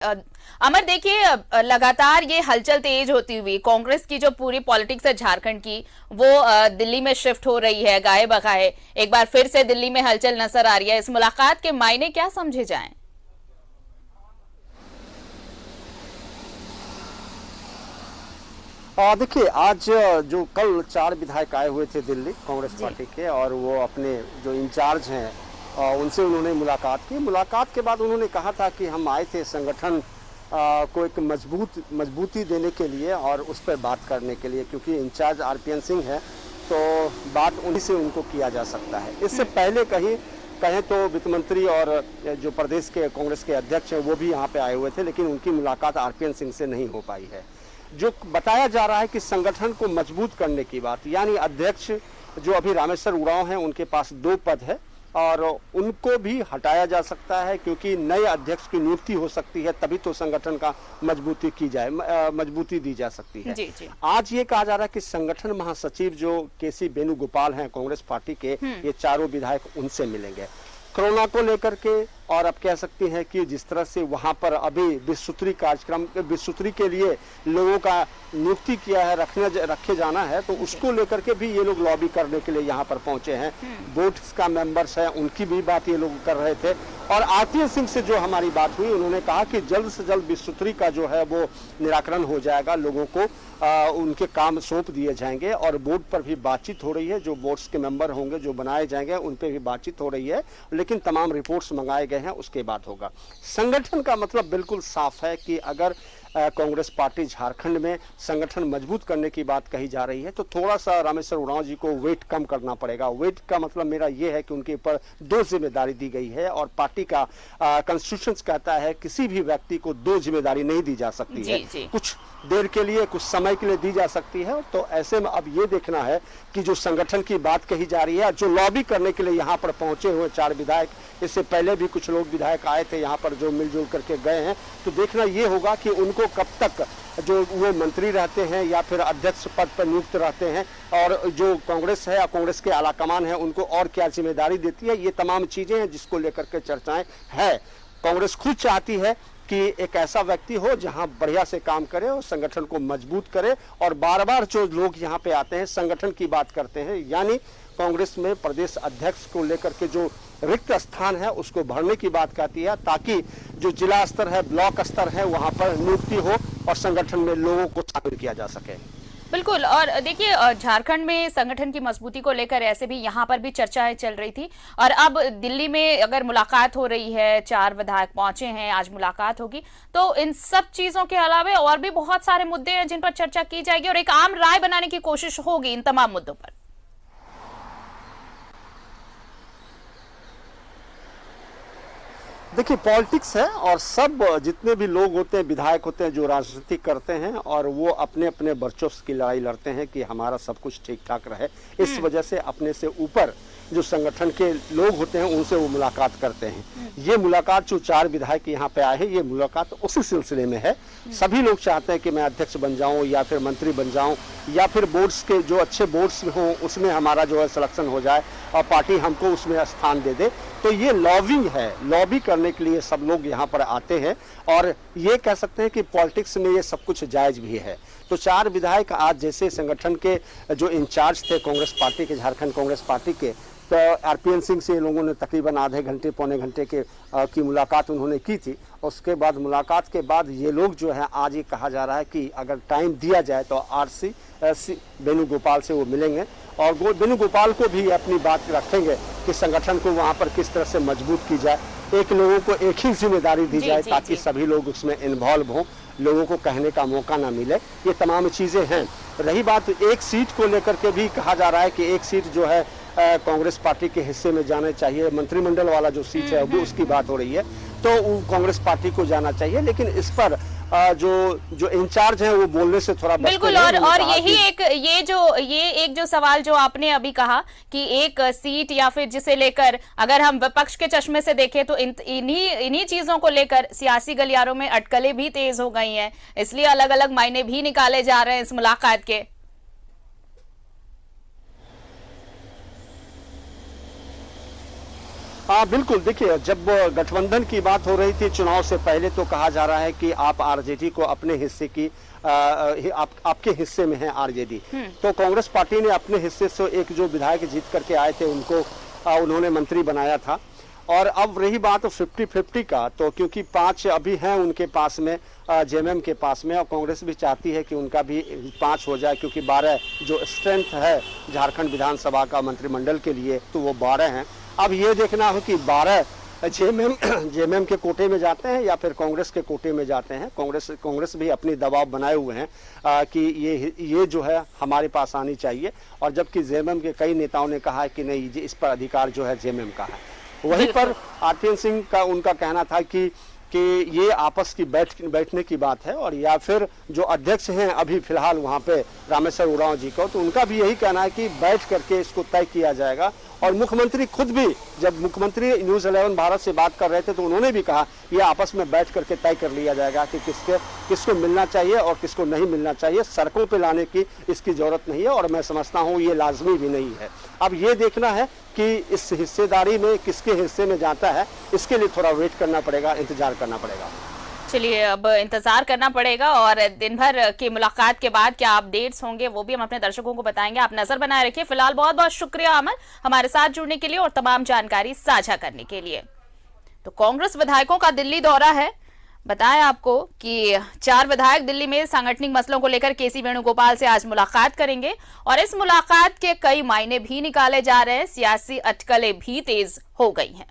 अ, अमर देखिए, लगातार ये हलचल तेज होती हुई कांग्रेस की जो पूरी पॉलिटिक्स है झारखंड की, वो दिल्ली में शिफ्ट हो रही है गाये बगाए। एक बार फिर से दिल्ली में हलचल नजर आ रही है। इस मुलाकात के मायने क्या समझे जाएं? देखिए, आज जो कल 4 विधायक आए हुए थे दिल्ली कांग्रेस जी। पार्टी के, और वो अपने जो इंचार्ज हैं उनसे उन्होंने मुलाकात की। मुलाकात के बाद उन्होंने कहा था कि हम आए थे संगठन को एक मजबूती देने के लिए और उस पर बात करने के लिए, क्योंकि इंचार्ज आरपीएन सिंह है, तो बात उन्हीं से उनको किया जा सकता है। इससे पहले कहें तो वित्त मंत्री और जो प्रदेश के कांग्रेस के अध्यक्ष हैं वो भी यहाँ पे आए हुए थे, लेकिन उनकी मुलाकात आरपीएन सिंह से नहीं हो पाई है। जो बताया जा रहा है कि संगठन को मजबूत करने की बात, यानी अध्यक्ष जो अभी रामेश्वर उरांव हैं उनके पास 2 पद है और उनको भी हटाया जा सकता है, क्योंकि नए अध्यक्ष की नियुक्ति हो सकती है, तभी तो संगठन का मजबूती दी जा सकती है। जी जी। आज ये कहा जा रहा है कि संगठन महासचिव जो केसी वेणुगोपाल हैं कांग्रेस पार्टी के, ये चारों विधायक उनसे मिलेंगे कोरोना को लेकर के। और अब कह सकती हैं कि जिस तरह से वहां पर अभी विश्वसूत्री के लिए लोगों का नियुक्ति किया है, रखे जाना है, तो उसको लेकर के भी ये लोग लॉबी करने के लिए यहाँ पर पहुंचे हैं। बोर्ड का मेंबर्स हैं, उनकी भी बात ये लोग कर रहे थे। और आरपीएन सिंह से जो हमारी बात हुई, उन्होंने कहा कि जल्द से जल्द विश्वसूत्री का जो है वो निराकरण हो जाएगा, लोगों को उनके काम सौंप दिए जाएंगे और बोर्ड पर भी बातचीत हो रही है। जो बोर्ड्स के मेंबर होंगे, जो बनाए जाएंगे, उन पर भी बातचीत हो रही है, लेकिन तमाम रिपोर्ट्स मंगाए गए हैं, उसके बाद होगा। संगठन का मतलब बिल्कुल साफ है कि अगर कांग्रेस पार्टी झारखंड में संगठन मजबूत करने की बात कही जा रही है, तो थोड़ा सा रामेश्वर उरांव जी को वेट कम करना पड़ेगा। वेट का मतलब मेरा ये है कि उनके ऊपर 2 जिम्मेदारी दी गई है और पार्टी का कॉन्स्टिट्यूशन कहता है किसी भी व्यक्ति को 2 जिम्मेदारी नहीं दी जा सकती है। कुछ देर के लिए, कुछ समय के लिए दी जा सकती है। तो ऐसे में अब ये देखना है कि जो संगठन की बात कही जा रही है, जो लॉबी करने के लिए यहाँ पर पहुंचे हुए 4 विधायक, इससे पहले भी कुछ लोग विधायक आए थे यहाँ पर जो मिलजुल करके गए हैं, तो देखना ये होगा कि उनको कब तक जो वो मंत्री रहते हैं या फिर अध्यक्ष पद पर नियुक्त रहते हैं, और जो कांग्रेस है या कांग्रेस के आलाकमान है उनको और क्या जिम्मेदारी देती है। ये तमाम चीजें हैं जिसको लेकर के चर्चाएं है। कांग्रेस खुद चाहती है कि एक ऐसा व्यक्ति हो जहां बढ़िया से काम करे और संगठन को मजबूत करे। और बार बार जो लोग यहाँ पे आते हैं संगठन की बात करते हैं, यानी कांग्रेस में प्रदेश अध्यक्ष को लेकर के जो रिक्त स्थान है उसको भरने की बात कहती है, ताकि जो जिला स्तर है, ब्लॉक स्तर है, वहां पर नियुक्ति हो और संगठन में लोगों को शामिल किया जा सके। बिल्कुल। और देखिए, झारखंड में संगठन की मजबूती को लेकर ऐसे भी यहाँ पर भी चर्चाएं चल रही थी, और अब दिल्ली में अगर मुलाकात हो रही है, 4 विधायक पहुंचे हैं, आज मुलाकात होगी, तो इन सब चीजों के अलावा और भी बहुत सारे मुद्दे हैं जिन पर चर्चा की जाएगी और एक आम राय बनाने की कोशिश होगी इन तमाम मुद्दों पर। देखिए, पॉलिटिक्स है और सब जितने भी लोग होते हैं, विधायक होते हैं, जो राजनीति करते हैं, और वो अपने अपने वर्चस्व की लड़ाई लड़ते हैं कि हमारा सब कुछ ठीक ठाक रहे। इस वजह से अपने से ऊपर जो संगठन के लोग होते हैं उनसे वो मुलाकात करते हैं। ये मुलाकात जो 4 विधायक यहाँ पे आए हैं, ये मुलाकात उसी सिलसिले में है। सभी लोग चाहते हैं कि मैं अध्यक्ष बन जाऊं या फिर मंत्री बन जाऊं या फिर बोर्ड्स के जो अच्छे बोर्ड्स हों उसमें हमारा जो है सिलेक्शन हो जाए और पार्टी हमको उसमें स्थान दे दे। तो ये लॉबिंग है, लॉबी करने के लिए सब लोग यहाँ पर आते हैं और ये कह सकते हैं कि पॉलिटिक्स में ये सब कुछ जायज भी है। तो 4 विधायक आज जैसे संगठन के जो इंचार्ज थे कांग्रेस पार्टी के, झारखंड कांग्रेस पार्टी के, तो आरपीएन सिंह से लोगों ने तकरीबन आधे घंटे पौने घंटे की मुलाकात उन्होंने की थी। उसके बाद मुलाकात के बाद ये लोग जो है, आज ये कहा जा रहा है कि अगर टाइम दिया जाए तो आरसी वेणुगोपाल से वो मिलेंगे और वेणुगोपाल को भी अपनी बात रखेंगे कि संगठन को वहाँ पर किस तरह से मजबूत की जाए। एक लोगों को एक ही जिम्मेदारी दी जाए ताकि सभी लोग उसमें इन्वॉल्व हों, लोगों को कहने का मौका ना मिले। ये तमाम चीज़ें हैं। रही बात एक सीट को लेकर के भी कहा जा रहा है कि एक सीट जो है कांग्रेस पार्टी के हिस्से में जाना चाहिए। मंत्रिमंडल वाला जो सीट है वो उसकी बात हो रही है, तो वो कांग्रेस पार्टी को जाना चाहिए। लेकिन इस पर जो इंचार्ज है वो बोलने से थोड़ा बिल्कुल। और यही एक जो सवाल जो आपने अभी कहा कि एक सीट या फिर जिसे लेकर अगर हम विपक्ष के चश्मे से देखें तो इन्हीं चीजों को लेकर सियासी गलियारों में अटकलें भी तेज हो गई हैं, इसलिए अलग अलग मायने भी निकाले जा रहे हैं इस मुलाकात के। हाँ बिल्कुल, देखिए जब गठबंधन की बात हो रही थी चुनाव से पहले तो कहा जा रहा है कि आप आरजेडी को अपने हिस्से की आपके हिस्से में है आरजेडी, तो कांग्रेस पार्टी ने अपने हिस्से से एक जो विधायक जीत करके आए थे उनको उन्होंने मंत्री बनाया था। और अब रही बात 50-50 का, तो क्योंकि 5 अभी हैं उनके पास में, जेएमएम के पास में, और कांग्रेस भी चाहती है कि उनका भी 5 हो जाए, क्योंकि 12 जो स्ट्रेंथ है झारखंड विधानसभा का मंत्रिमंडल के लिए तो वो 12 हैं। अब ये देखना हो कि 12 जेएमएम के कोटे में जाते हैं या फिर कांग्रेस के कोटे में जाते हैं। कांग्रेस भी अपनी दबाव बनाए हुए हैं कि ये जो है हमारे पास आनी चाहिए, और जबकि जेएमएम के कई नेताओं ने कहा है कि नहीं, इस पर अधिकार जो है जेएमएम का है। वहीं पर आरपीएन सिंह का उनका कहना था कि ये आपस की बैठने की बात है, और या फिर जो अध्यक्ष हैं अभी फिलहाल वहां पे रामेश्वर उरांव जी को, तो उनका भी यही कहना है कि बैठ करके इसको तय किया जाएगा। और मुख्यमंत्री खुद भी, जब मुख्यमंत्री न्यूज़ 11 भारत से बात कर रहे थे तो उन्होंने भी कहा ये आपस में बैठ करके तय कर लिया जाएगा कि किसको मिलना चाहिए और किसको नहीं मिलना चाहिए। सड़कों पे लाने की इसकी जरूरत नहीं है, और मैं समझता हूँ ये लाजमी भी नहीं है। अब ये देखना है कि इस हिस्सेदारी में किसके हिस्से में जाता है, इसके लिए थोड़ा वेट करना पड़ेगा, इंतजार करना पड़ेगा। चलिए, अब इंतजार करना पड़ेगा और दिन भर की मुलाकात के बाद क्या अपडेट्स होंगे वो भी हम अपने दर्शकों को बताएंगे। आप नजर बनाए रखिए। फिलहाल बहुत बहुत शुक्रिया अमन, हमारे साथ जुड़ने के लिए और तमाम जानकारी साझा करने के लिए। तो कांग्रेस विधायकों का दिल्ली दौरा है। बताएं आपको कि 4 विधायक दिल्ली में सांगठनिक मसलों को लेकर केसी वेणुगोपाल से आज मुलाकात करेंगे, और इस मुलाकात के कई मायने भी निकाले जा रहे हैं। सियासी अटकलें भी तेज हो गई हैं।